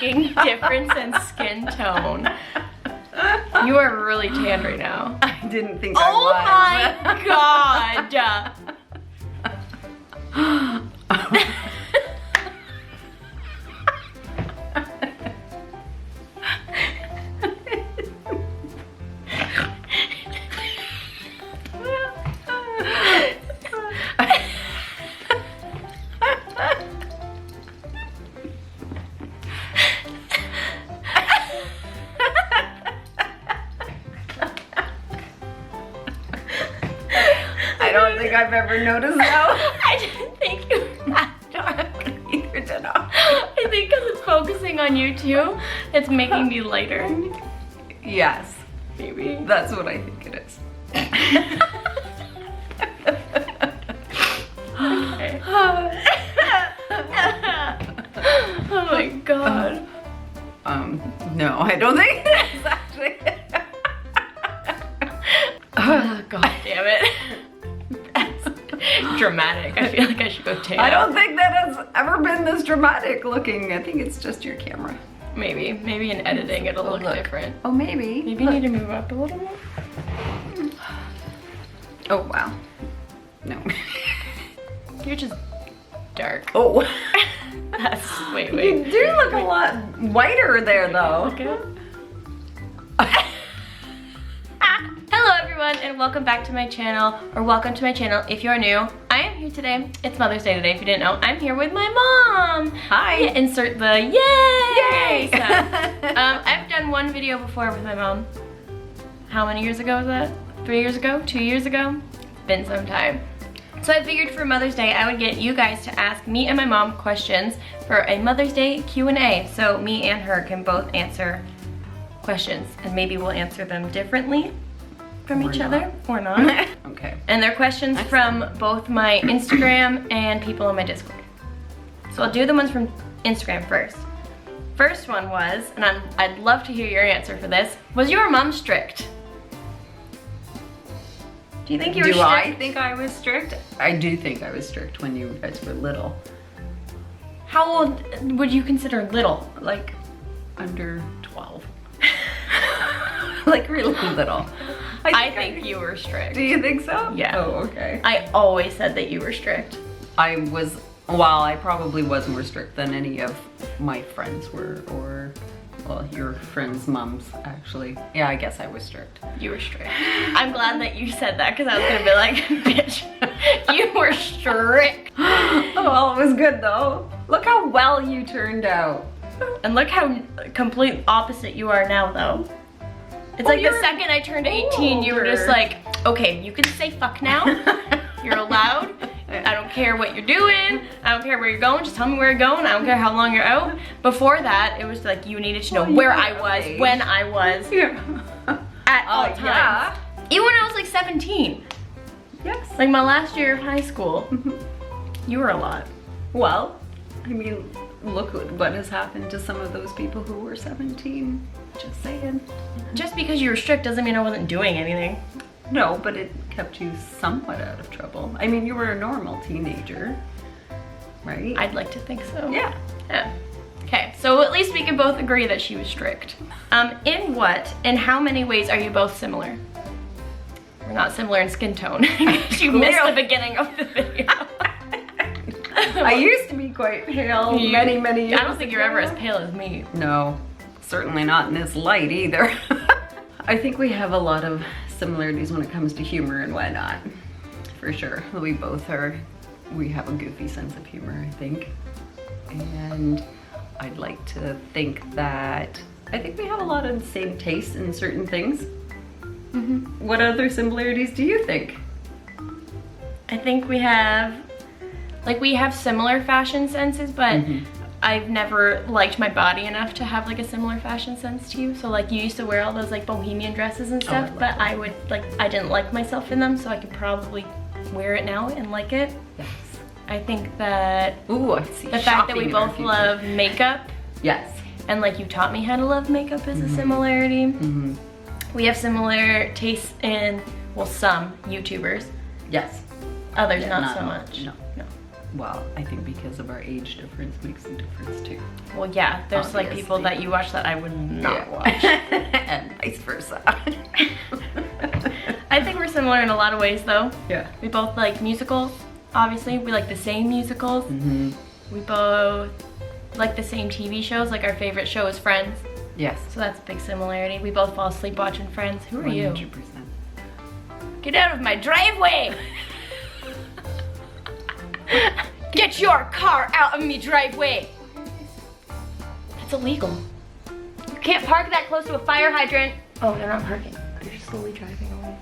shocking difference in skin tone. You are really tan right now. I didn't think I was. Oh my god. I don't think I've ever noticed that. I didn't think you were that dark. Either did I. I think because it's focusing on you too, it's making me lighter. Yes, Maybe. that's what I think it is. Okay. Oh my god. No, I don't think that's actually. Oh, god damn it. That's dramatic. I feel like I should go tan. I don't think that has ever been this dramatic looking. I think it's just your camera. Maybe in editing it'll look different. Oh, maybe. Maybe you need to move up a little more. Oh, wow. No. You're just dark. Oh. That's, wait. You do look a lot whiter there, though. Okay. Hello everyone and welcome back to my channel, or welcome to my channel if you're new. I am here today. It's Mother's Day today if you didn't know. I'm here with my mom. Hi. Yeah, insert the yay! Yay! So, I've done one video before with my mom. How many years ago was that? 3 years ago? 2 years ago? It's been some time. So I figured for Mother's Day I would get you guys to ask me and my mom questions for a Mother's Day Q&A. So me and her can both answer questions and maybe we'll answer them differently from each other or not. Okay. And they're questions from both my Instagram and people on my Discord. So I'll do the ones from Instagram first. First one was, and I'd love to hear your answer for this, was your mom strict? Do you think you were strict? Do I think I was strict? I do think I was strict when you guys were little. How old would you consider little? Like under 12. Like really little. I think you were strict. Do you think so? Yeah. Oh, okay. I always said that you were strict. I was, well, I probably was more strict than any of my friends were, or, well, your friends' moms, actually. Yeah, I guess I was strict. You were strict. I'm glad that you said that because I was gonna be like, bitch, you were strict. Oh, well, it was good though. Look how well you turned out. And look how complete opposite you are now though. It's like the second I turned 18, you were just like, okay, you can say fuck now. You're allowed. I don't care what you're doing. I don't care where you're going. Just tell me where you're going. I don't care how long you're out. Before that, it was like you needed to know where I was, when I was, at all times. Yeah. Even when I was like 17. Yes. Like my last year of high school, you were a lot. Well, I mean, look what has happened to some of those people who were 17. Just saying. Just because you were strict doesn't mean I wasn't doing anything. No, but it kept you somewhat out of trouble. I mean, you were a normal teenager, right? I'd like to think so. Yeah. Yeah. Okay, so at least we can both agree that she was strict. In how many ways are you both similar? We're not similar in skin tone. You missed the beginning of the video. I used to be quite pale many years I don't think you're ever as pale as me. No, certainly not in this light either. I think we have a lot of similarities when it comes to humor and whatnot, for sure. We both we have a goofy sense of humor, I think. And I'd like to think that, I think we have a lot of the same tastes in certain things. What other similarities do you think? I think we have similar fashion senses, but I've never liked my body enough to have like a similar fashion sense to you. So like you used to wear all those like bohemian dresses and stuff, but I would I didn't like myself in them, so I could probably wear it now and like it. Yes. I think that Ooh, I see. the fact that we both love makeup. Yes. And like you taught me how to love makeup is a similarity. We have similar tastes in, well, some YouTubers. Yes. Others Yeah, not not so all. much. No. well, I think because of our age difference makes a difference too. Well, yeah, there's like people Obviously. that you watch that I would not watch. And vice versa. I think we're similar in a lot of ways though. Yeah. We both like musicals, obviously. We like the same musicals. Mm-hmm. We both like the same TV shows. Like our favorite show is Friends. Yes. So that's a big similarity. We both fall asleep watching Friends. Who are you? 100%. Get out of my driveway! Get your car out of me driveway! That's illegal. You can't park that close to a fire hydrant. Oh, they're not parking. They're just slowly driving away.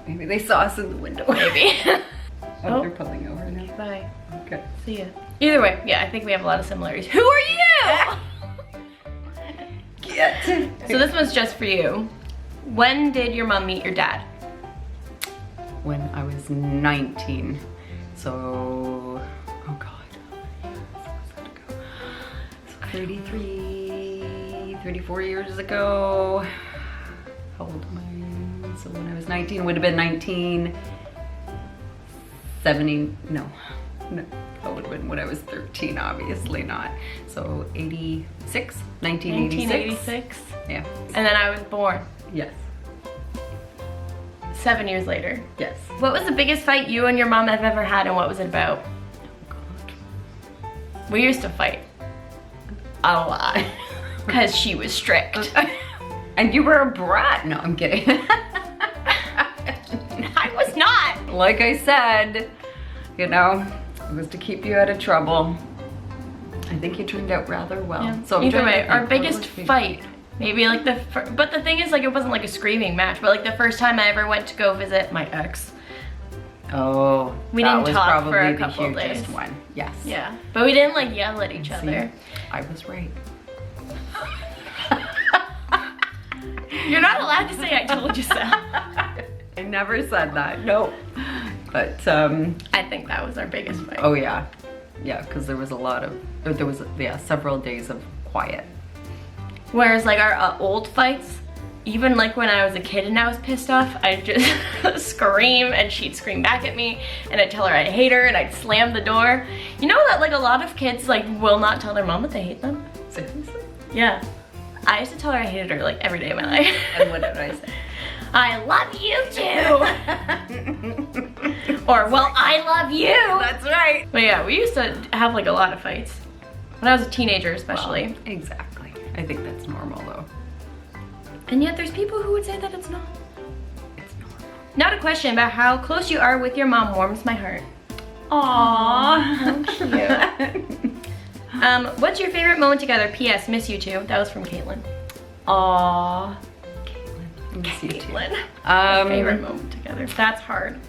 Maybe they saw us in the window. Maybe. Oh, they're pulling over now. Bye. Okay. See ya. Either way, yeah, I think we have a lot of similarities. Who are you? So this one's just for you. When did your mom meet your dad? When I was 19. So, oh God. So 33, 34 years ago. How old am I? So when I was 19, it would have been 1970, no. That would have been when I was 13, obviously not. So 86, 1986. 1986. Yeah. And then I was born Yes. 7 years later. Yes. What was the biggest fight you and your mom have ever had, and what was it about? God. We used to fight a lot because she was strict. And you were a brat. No, I'm kidding. I was not. Like I said, you know, it was to keep you out of trouble. I think you turned out rather well. Yeah. So I'm Either trying to way, think, our what biggest was the- fight, maybe like but the thing is, like, it wasn't like a screaming match, but like the first time I ever went to go visit my ex. Oh, We that didn't was talk probably for a the couple hugest days. one. Yes. Yeah, but we didn't like yell at each See, other. I was right. You're not allowed to say I told you so. I never said that. No. But I think that was our biggest fight. oh yeah, yeah, because there was a lot of, or there was several days of quiet. Whereas like our old fights, even like when I was a kid and I was pissed off, I'd just scream and she'd scream back at me and I'd tell her I hate her and I'd slam the door. You know that like a lot of kids like will not tell their mom that they hate them? Seriously? Yeah. I used to tell her I hated her like every day of my life. And what did I say? I love you too. Or, well, I love you. That's right. But yeah, we used to have like a lot of fights. When I was a teenager especially. Well, exactly. I think that's normal though. And yet there's people who would say that it's not. It's normal. Now a question about how close you are with your mom warms my heart. Aww. How cute. What's your favorite moment together? P.S. Miss you too. That was from Caitlin. Aww. Caitlin. Miss you too. Caitlin. Um, Favorite moment together. That's hard.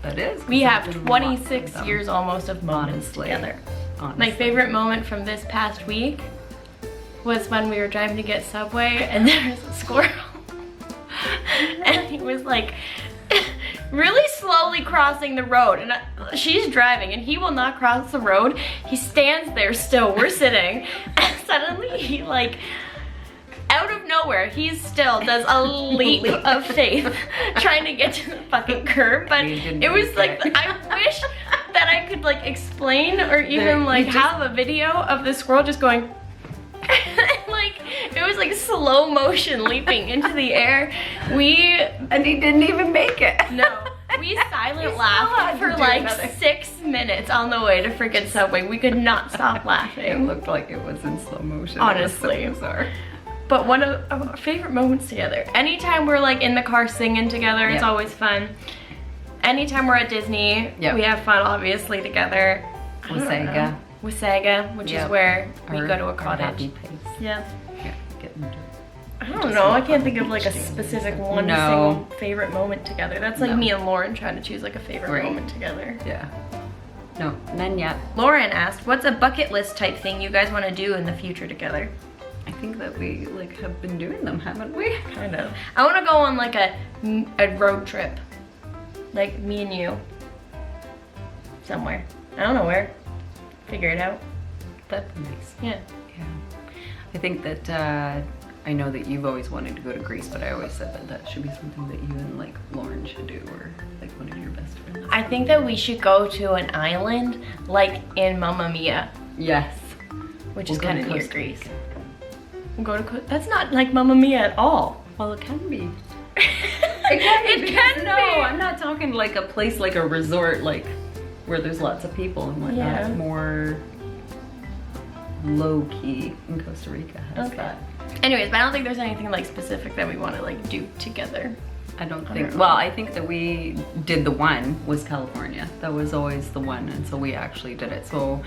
That is. We have It's been a lot 26 with them. years almost of moments Honestly. together. Honestly. My favorite moment from this past week was when we were driving to get Subway and there was a squirrel. And he was like really slowly crossing the road, and she's driving and he will not cross the road. He stands there still, we're sitting, and suddenly he like, out of nowhere, he still does a leap of faith trying to get to the fucking curb, but You didn't it was make like, it. I wish that I could like explain or even You like just- have a video of the squirrel just going like, it was like slow motion leaping into the air. And he didn't even make it. No. We silent still had laughed to for do like another. 6 6 minutes on the way to freaking Subway. We could not stop It laughing. looked like it was in slow motion. Honestly. It was so bizarre. But one of our favorite moments together. Anytime we're like in the car singing together, it's Yeah. always fun. Anytime we're at Disney, Yeah. we have fun obviously together. I don't Wasaga. know. Wasaga, which Yep. is where we Our- go to a our happy cottage. place. Yeah. Yeah, getting I don't know. I can't think of like a specific one No. single favorite moment together. That's like No. me and Lauren trying to choose like a favorite Right. moment together. Yeah. No, none yet. Lauren asked, what's a bucket list type thing you guys want to do in the future together? I think that we like have been doing them, haven't we? Kind of. I want to go on like a road trip. Like me and you. Somewhere. I don't know where. Figure it out. That'd be nice. Yeah. Yeah. I think that I know that you've always wanted to go to Greece, but I always said that that should be something that you and like Lauren should do, or like one of your best friends. I think that we should go to an island like in Mamma Mia, Yes. which We'll is go kind to of near Costa Greece. Rica. We'll go to that's not like Mamma Mia at all. Well, it can be. It can No, be. I'm not talking like a place like a resort, like where there's lots of people and whatnot. Yeah. More low key in Costa Rica has Okay. that. Anyways, but I don't think there's anything like specific that we want to like do together. I don't I think, don't know. well, I think that we did the one was California. That was always the one, and so we actually did it. So,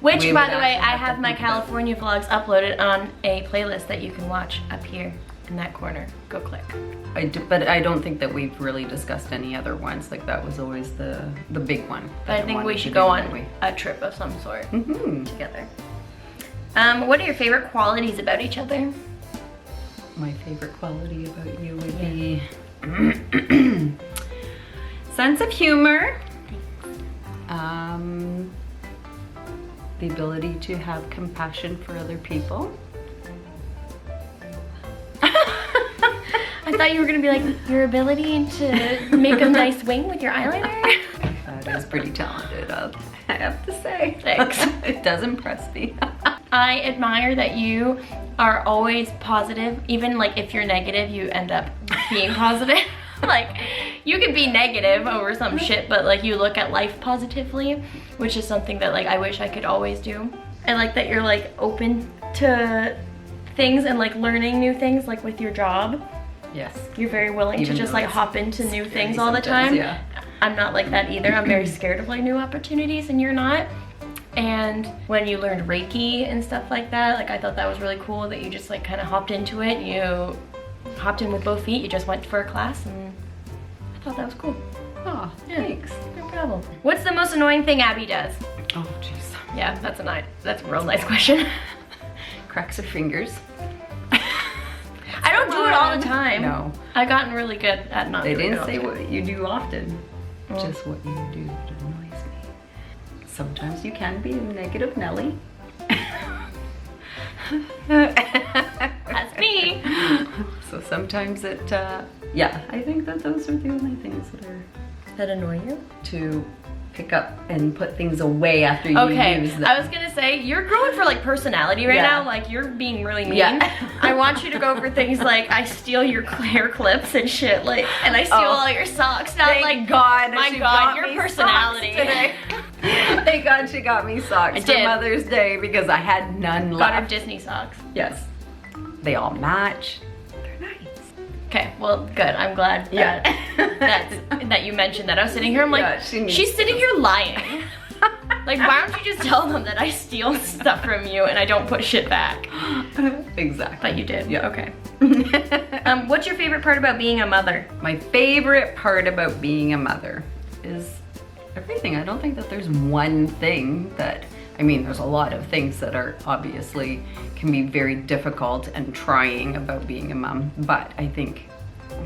Which, we by would the way, actually I have have to my think about- California vlogs uploaded on a playlist that you can watch up here in that corner. Go click. but I don't think that we've really discussed any other ones. Like that was always the big one. But I think we should go on a trip of some sort together. What are your favorite qualities about each other? My favorite quality about you would be sense of humor, the ability to have compassion for other people. I thought you were gonna be like, your ability to make a nice wing with your eyeliner. That is pretty talented, I have to say. Thanks. It does impress me. I admire that you are always positive. Even like if you're negative, you end up being positive. Like you can be negative over some shit, but like you look at life positively, which is something that like I wish I could always do. I like that you're like open to things and like learning new things, like with your job. Yes. You're very willing Even to just though like it's hop into new scary things all the sometimes, time. yeah. I'm not like that either. I'm very scared of like new opportunities, and you're not. And when you learned Reiki and stuff like that, like I thought that was really cool that you just like kind of hopped into it. You hopped in with both feet. You just went for a class, and I thought that was cool. Oh, Yeah. thanks. No problem. What's the most annoying thing Abby does? Oh, jeez. Yeah, that's a real nice question. Cracks her fingers. I don't do it all the time. No. I've gotten really good at not They doing it didn't all the say time. what you do often, Oh. just what you do that annoys me. Sometimes you can be a negative Nelly. That's me. So sometimes it, yeah, I think that those are the only things that are That annoy you? to pick up and put things away after you Okay, use them. I was gonna say, you're going for like personality right Yeah. now, like you're being really mean. Yeah. I want you to go for things like, I steal your hair clips and shit, like, and I steal all your socks. Not Thank like, God, my she God, got your me personality. socks today. Thank God she got me socks I for did. Mother's Day because I had none got her left. Disney socks. Yes, they all match. They're nice. Okay, well, good. I'm glad Yeah. that you mentioned that. I was sitting here, I'm like, Yeah, she needs she's sitting here lying. Like, why don't you just tell them that I steal stuff from you and I don't put shit back? Exactly. But you did. Yeah. Okay. What's your favorite part about being a mother? My favorite part about being a mother is everything. I don't think that there's one thing that, I mean, there's a lot of things that are obviously can be very difficult and trying about being a mom, but I think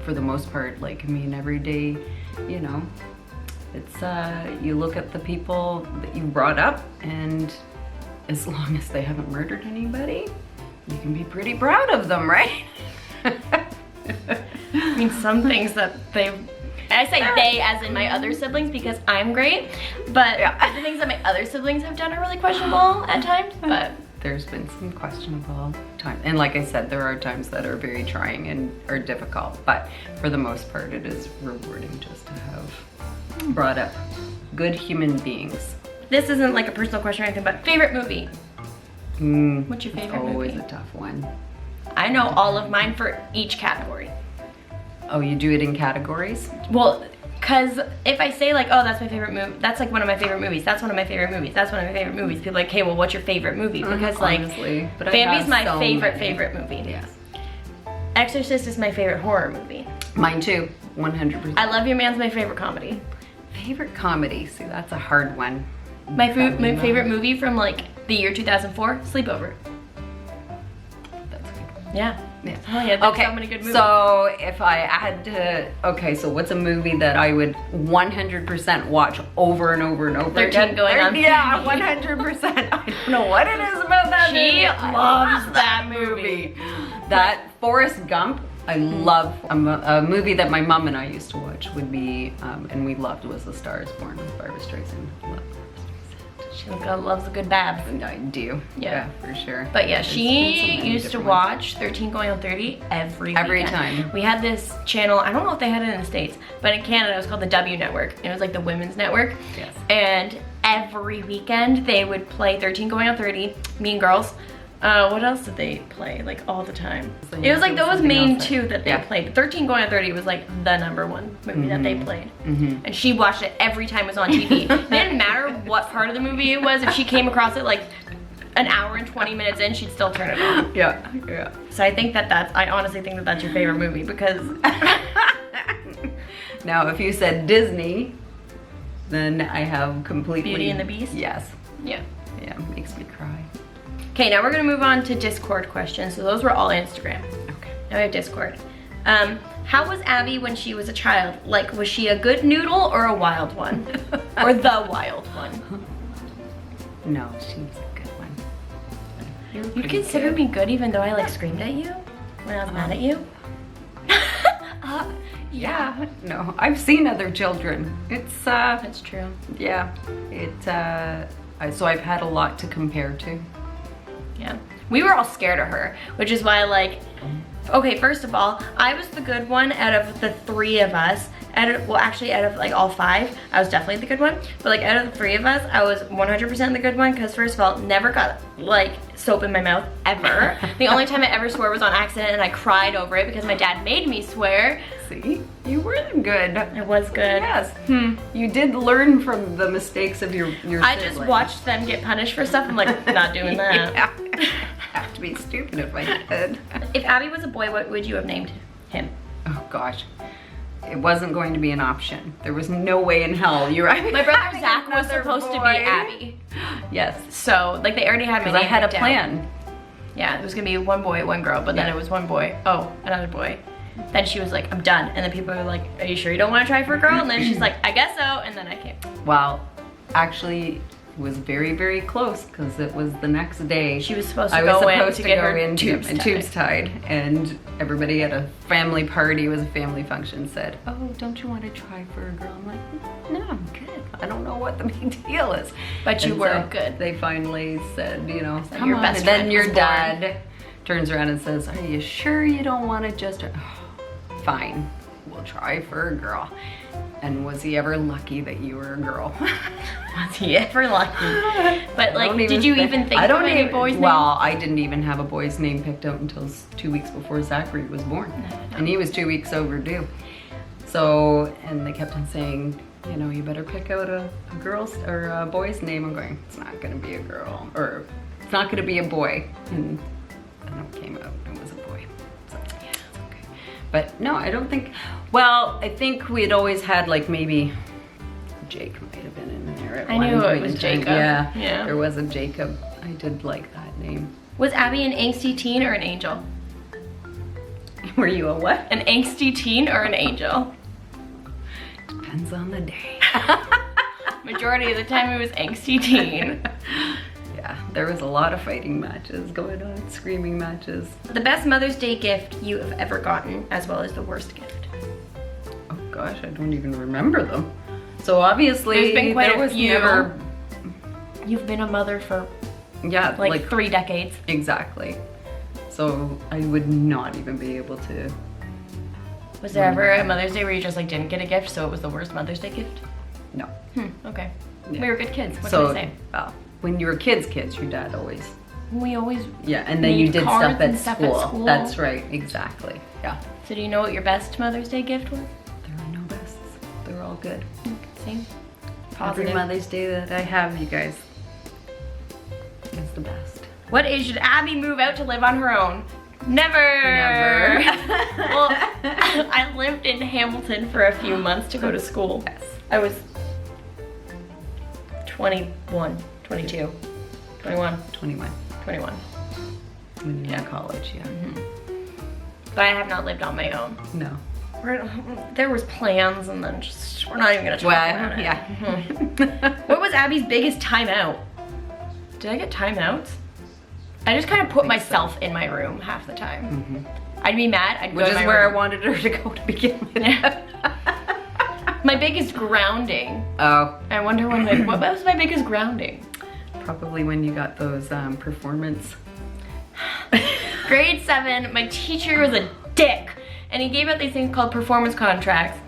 for the most part, like, I mean, every day, you know, it's, you look at the people that you brought up, and as long as they haven't murdered anybody, you can be pretty proud of them, right? I mean, some things that they've, I say they as in my other siblings because I'm great, but Yeah. the things that my other siblings have done are really questionable at times, but There's been some questionable times, and like I said, there are times that are very trying and are difficult, but for the most part it is rewarding just to have brought up good human beings. this isn't like a personal question or anything, but favorite movie? What's your favorite Always movie? a tough one. I know all of mine for each category. Oh, you do it in categories? Well, cause if I say like, oh, that's my favorite movie, that's like one of my favorite movies, that's one of my favorite movies, that's one of my favorite movies, people are like, hey, well, what's your favorite movie? Because like, Honestly, but I Bambi's have my so favorite many. movie. Yes. Exorcist is my favorite horror movie. Mine too, 100%. I Love Your Man's my favorite comedy. Favorite comedy, see, that's a hard one. My Family favorite Matters. movie from like the year 2004, Sleepover. That's a good one. Yeah. Yeah. Oh yeah, there's so many good movies. So if I had to, okay, so what's a movie that I would 100% watch over and over and over 13 again? going on. Yeah, 100%. I don't know what it is about that movie. She I loves love that movie. That Forrest Gump, I love. A movie that my mom and I used to watch would be, and we loved, was A Star Is Born with Barbara Streisand. Love She loves a good babs. I do. Yeah. For sure. But yeah, There's she been so many used to different watch 13 Going on 30 every weekend. time. We had this channel, I don't know if they had it in the States, but in Canada it was called the W Network. It was like the women's network. Yes. And every weekend they would play 13 Going on 30, Mean Girls. What else did they play like all the time? It was like those main two that they played. But 13 Going on 30 was like the #1 movie that they played. And she watched it every time it was on TV. It didn't matter what part of the movie it was. If she came across it like an hour and 20 minutes in, she'd still turn it on. Yeah. So I think I honestly think that that's your favorite movie because Now, if you said Disney, then I have completely... Beauty and the Beast? Yes. Yeah. Yeah, makes me cry. Okay, now we're gonna move on to Discord questions. So those were all Instagram. Okay. Now we have Discord. How was Abby when she was a child? Like, was she a good noodle or a wild one? Or the wild one? No, she was a good one. You consider me good even though I like screamed at you when I was mad at you? Yeah. No, I've seen other children. It's, That's true. yeah. So I've had a lot to compare to. Yeah. We were all scared of her, which is why, like, okay, first of all, I was the good one out of the 3 of us. Actually, out of like all 5, I was definitely the good one. But like out of the 3 of us, I was 100% the good one because first of all, never got like soap in my mouth ever. The only time I ever swore was on accident and I cried over it because my dad made me swear. See, you were good. I was good. Yes. You did learn from the mistakes of your I just watched them get punished for stuff. I'm like, not doing that. Yeah. Have to be stupid if I did. If Abby was a boy, what would you have named him? Oh gosh. It wasn't going to be an option. There was no way in hell you were. My brother Zach was supposed to be Abby. Yes. So, like, they already had my Because I name had a picked out. plan. Yeah, it was gonna be 1 boy, 1 girl, but then it was 1 boy. Oh, another boy. Then she was like, I'm done. And then people were like, are you sure you don't want to try for a girl? And then she's like, I guess so. And then I came. Well, actually, it was very, very close because it was the next day. She was supposed to go in to get her tubes tied. And everybody at a family party, it was a family function, said, oh, don't you want to try for a girl? I'm like, no, I'm good. I don't know what the big deal is. But you were good. They finally said, you know, So come your on. best And then friend your was dad turns around and says, are you sure you don't want to just... Fine, we'll try for a girl. And was he ever lucky that you were a girl? Was he ever lucky? But like, did you even think I don't of any even, boy's name? Well, I didn't even have a boy's name picked out until 2 weeks before Zachary was born. And he was 2 weeks overdue. So, and they kept on saying, you know, you better pick out a girl's or a boy's name. I'm going, it's not gonna be a girl, or it's not gonna be a boy. And then it came out, it was a boy. So, yeah, it's okay. But no, I don't think, well, I think we had always had like maybe Jake might have been in there at I one knew it point was in time. Jacob. Yeah, Yeah. there was a Jacob. I did like that name. Was Abby an angsty teen or an angel? Were you a what? An angsty teen or an angel? Depends on the day. Majority of the time it was angsty teen. Yeah, there was a lot of fighting matches going on, screaming matches. The best Mother's Day gift you have ever gotten, as well as the worst gift. Oh gosh, I don't even remember them. So obviously, There's been quite there a was few. never. You've been a mother for Yeah, like 3 decades. Exactly. So I would not even be able to. Was there ever a Mother's Day where you just like didn't get a gift, so it was the worst Mother's Day gift? No. Okay. Yeah. We were good kids. What So, can I say? well, when you were kids, your dad always. We always. Yeah, and then you made did cards stuff and at stuff school. at school. That's right, exactly. Yeah. So do you know what your best Mother's Day gift was? There are no bests. They're all good. See? Every Positive. Mother's Day that I have, you guys, is the best. What age should Abby move out to live on her own? Never. Never. Well, I lived in Hamilton for a few months to go to school. Yes. I was 21, 22, 21, 21. 21. When you're in college, yeah. But I have not lived on my own. No. There was plans and then just, we're not even gonna talk about it. Yeah. What was Abby's biggest timeout? Did I get timeouts? I just kind of put myself in my room half the time. I'd be mad, I'd go Which to is my where room. I wanted her to go to begin with. My biggest grounding. Oh, I wonder when what was my biggest grounding? probably when you got those performance. Grade 7, my teacher was a dick. And he gave out these things called performance contracts.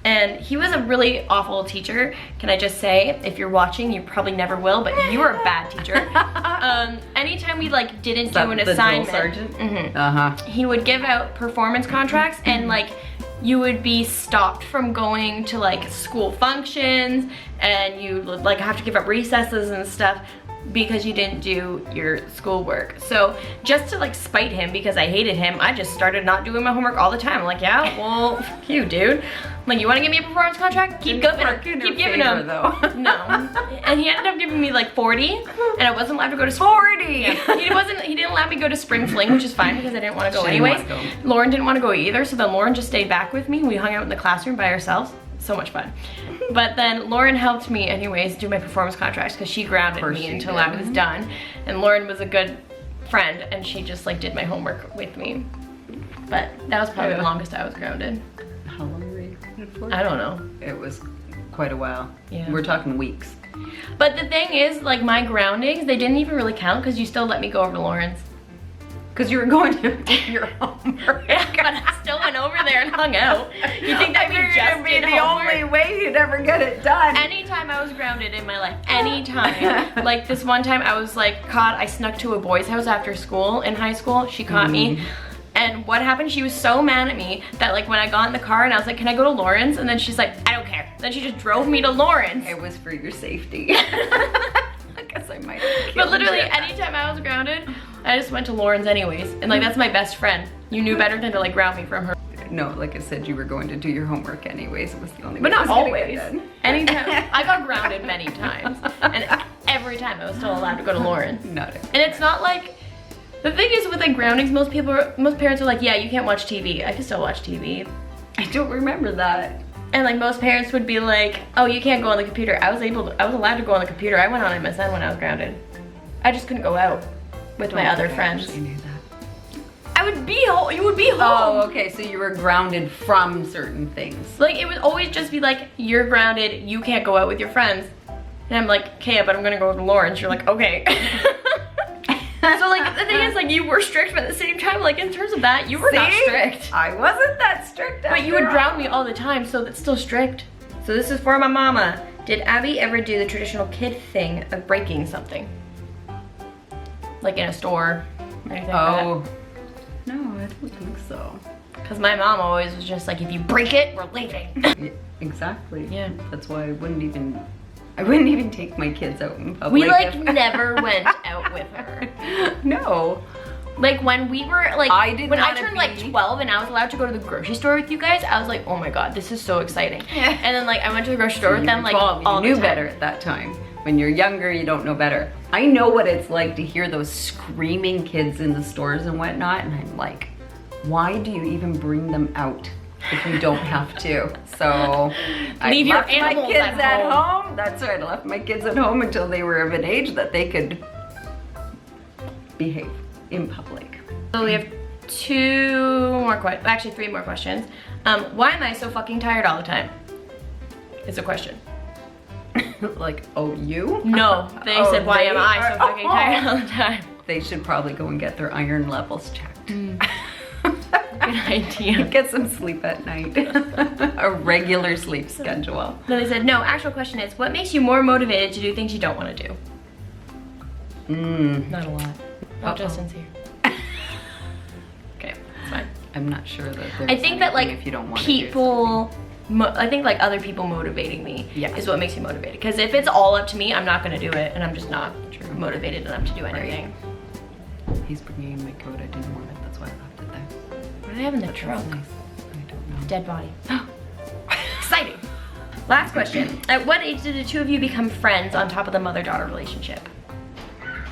And he was a really awful teacher. Can I just say, if you're watching, you probably never will, but you were a bad teacher. Anytime we like didn't do an assignment, sergeant? he would give out performance contracts and like you would be stopped from going to like school functions and you would like have to give up recesses and stuff because you didn't do your schoolwork. So just to like spite him because I hated him, I just started not doing my homework all the time. I'm like, yeah, well, fuck you, dude. I'm like, you want to give me a performance contract? Keep giving them. Though. No. And he ended up giving me like 40 and I wasn't allowed to go to 40! He didn't let me go to spring fling, which is fine because I didn't want to go She didn't anyways. wanna go. Lauren didn't want to go either, so then Lauren just stayed back with me. We hung out in the classroom by ourselves. So much fun. But then Lauren helped me anyways do my performance contracts because she grounded me until I was done. And Lauren was a good friend and she just like did my homework with me. But that was probably the longest I was grounded. How long were you grounded for? I don't know. It was quite a while. Yeah. We're talking weeks. But the thing is, like my groundings, they didn't even really count because you still let me go over to Lauren's. Because you were going to do your homework. Yeah, but I still went over there and hung out. You think that we just be did the homework? only way you'd ever get it done. Anytime I was grounded in my life, anytime. Like this one time I was like caught, I snuck to a boy's house after school in high school. She caught me. And what happened, she was so mad at me that like when I got in the car and I was like, can I go to Lauren's? And then she's like, I don't care. Then she just drove me to Lauren's. It was for your safety. I guess I might have But killed literally you. anytime I was grounded, I just went to Lauren's anyways. And like that's my best friend. You knew better than to like ground me from her. No, like I said, you were going to do your homework anyways. It was the only But way not it was gonna get always. done. Anytime. I got grounded many times. And every time I was still allowed to go to Lauren's. Not it. And it's not like, the thing is with like groundings, most parents are like, yeah, you can't watch TV. I can still watch TV. I don't remember that. And like most parents would be like, oh, you can't go on the computer. I was allowed to go on the computer. I went on MSN when I was grounded. I just couldn't go out with my other friends. I knew that. I would be home, you would be home. Oh, okay, so you were grounded from certain things. Like it would always just be like, you're grounded, you can't go out with your friends. And I'm like, okay, but I'm gonna go to Lauren's. You're like, okay. So like the thing is like you were strict, but at the same time, like in terms of that, you were not See? strict. I wasn't that strict. But you would after ground all. me all the time, so that's still strict. So this is for my mama. Did Abby ever do the traditional kid thing of breaking something? Like in a store, anything like Oh. No, I don't think so. that? Because my mom always was just like, if you break it, we're leaving. Yeah, exactly. Yeah. That's why I wouldn't even take my kids out in public. We like if- never went out with her. No. Like when we were like, I did when I wanna turned like be- 12 and I was allowed to go to the grocery store with you guys, I was like, oh my god, this is so exciting. And then like I went to the grocery store with them like all you knew the time. better at that time. When you're younger, you don't know better. I know what it's like to hear those screaming kids in the stores and whatnot, and I'm like, why do you even bring them out if you don't have to? So Leave I your left my animals kids at at home. home. That's right. I left my kids at home until they were of an age that they could behave in public. So we have actually 3 more questions. Why am I so fucking tired all the time? Is a question. Like, oh, you? No, they Oh, said, why they am I so are- fucking tired all the time? They should probably go and get their iron levels checked. Good idea. Get some sleep at night. A regular sleep schedule. Then they said, no, actual question is, what makes you more motivated to do things you don't want to do? Not a lot. Oh, Justin's here. Okay, it's fine. I'm not sure that there's I think that like anything if you don't want people, I think like other people motivating me Yeah. is what makes me motivated. Because if it's all up to me, I'm not gonna do it, and I'm just not motivated enough to do anything. to do. He's bringing in my coat. I didn't want it. That's why I left it there. What do they have in the That's trunk? nice. I don't know. Dead body. Exciting. Last question. At what age did the two of you become friends on top of the mother-daughter relationship?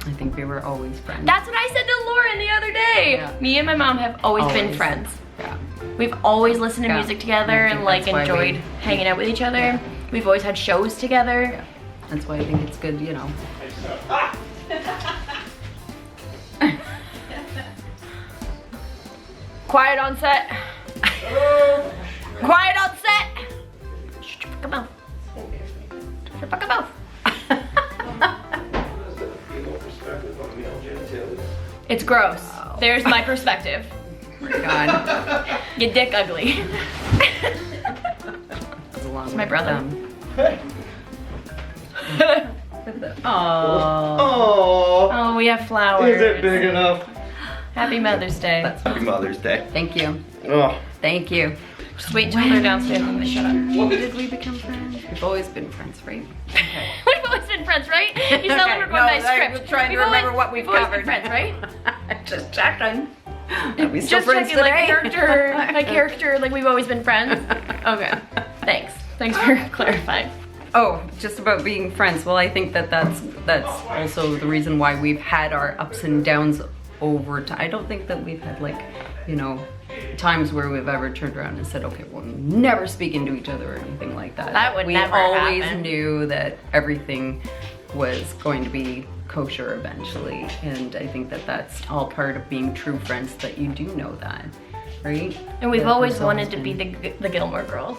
I think we were always friends. That's what I said to Lauren the other day. Yeah. Me and my mom have always been Always. friends. Yeah. We've always listened to Yeah. music together I think and like that's why enjoyed we- hanging out with each other. Yeah. We've always had shows together. Yeah. That's why I think it's good, you know. Quiet on set. Quiet on set. Shut your fucking mouth. Shut your fucking mouth. It's gross. Wow. There's my perspective. Oh my God. Your dick ugly. It's my brother. Oh. Oh, we have flowers. Is it big enough? Happy Mother's Day. Happy Mother's Day. Thank you. Oh. Thank you. Just wait till they're downstairs and they shut up. When did we become friends? We've always been friends, right? Okay. We've always been friends, right? You sound like we're going by script. I'm trying to We've remember always- what we've always covered. been friends, right? Just checking. Are we still Just friends checking, today? like character, like we've always been friends. Okay, thanks. Thanks for clarifying. Oh, just about being friends. Well, I think that's also the reason why we've had our ups and downs over time. I don't think that we've had like, you know, times where we've ever turned around and said, okay, we're never speaking to each other or anything like that. That would we never always happen. knew that everything was going to be kosher eventually, and I think that that's all part of being true friends, that you do know that, right? And we've That always there's wanted to been- be the Gilmore Girls.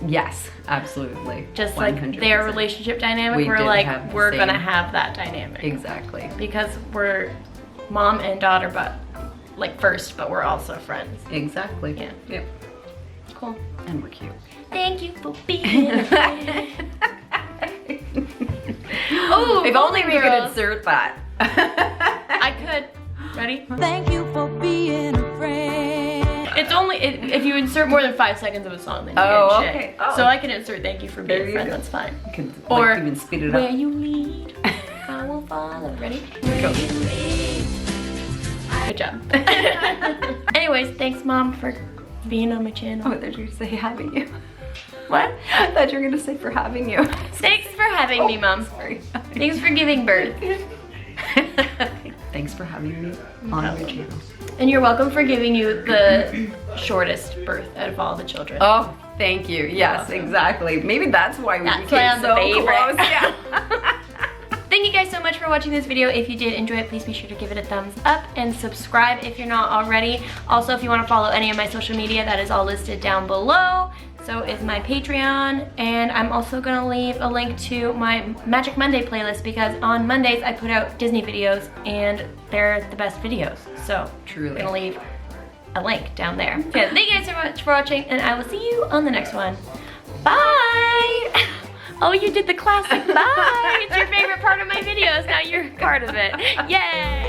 Yes, absolutely. Just like their 100%. relationship dynamic, We we're did like, have the we're same- gonna have that dynamic. Exactly. Because we're mom and daughter, but like first, but we're also friends. Exactly. Yeah. Yep. Cool. And we're cute. Thank you for being a friend. Oh, If only we could girls. insert that. I could. Ready? Thank you for being a friend. It's only if you insert more than 5 seconds of a song, then you Oh, get shit. okay. Oh. So I can insert "Thank you for being There a you friend." go. That's fine. You could Or like, even speed it Where up. you lead, I will follow. Ready? Go. Good job. Anyways, thanks, Mom, for being on my channel. Oh, I thought you were gonna say having you. What? I thought you were gonna say for having you. Thanks for having me, Mom. Sorry. Thanks for giving birth. Thanks for having me on your channel. And you're welcome for giving you the shortest birth out of all the children. Oh, thank you. Yes, exactly. Maybe that's why we That's became why I'm the so favorite. close. Yeah. Thank you guys so much for watching this video. If you did enjoy it, please be sure to give it a thumbs up and subscribe if you're not already. Also, if you want to follow any of my social media, that is all listed down below. So is my Patreon, and I'm also gonna leave a link to my Magic Monday playlist, because on Mondays I put out Disney videos and they're the best videos. So Truly. I'm gonna leave a link down there. Okay, thank you guys so much for watching, and I will see you on the next one. Bye! Oh, you did the classic bye! It's your favorite part of my videos. Now you're part of it. Yay!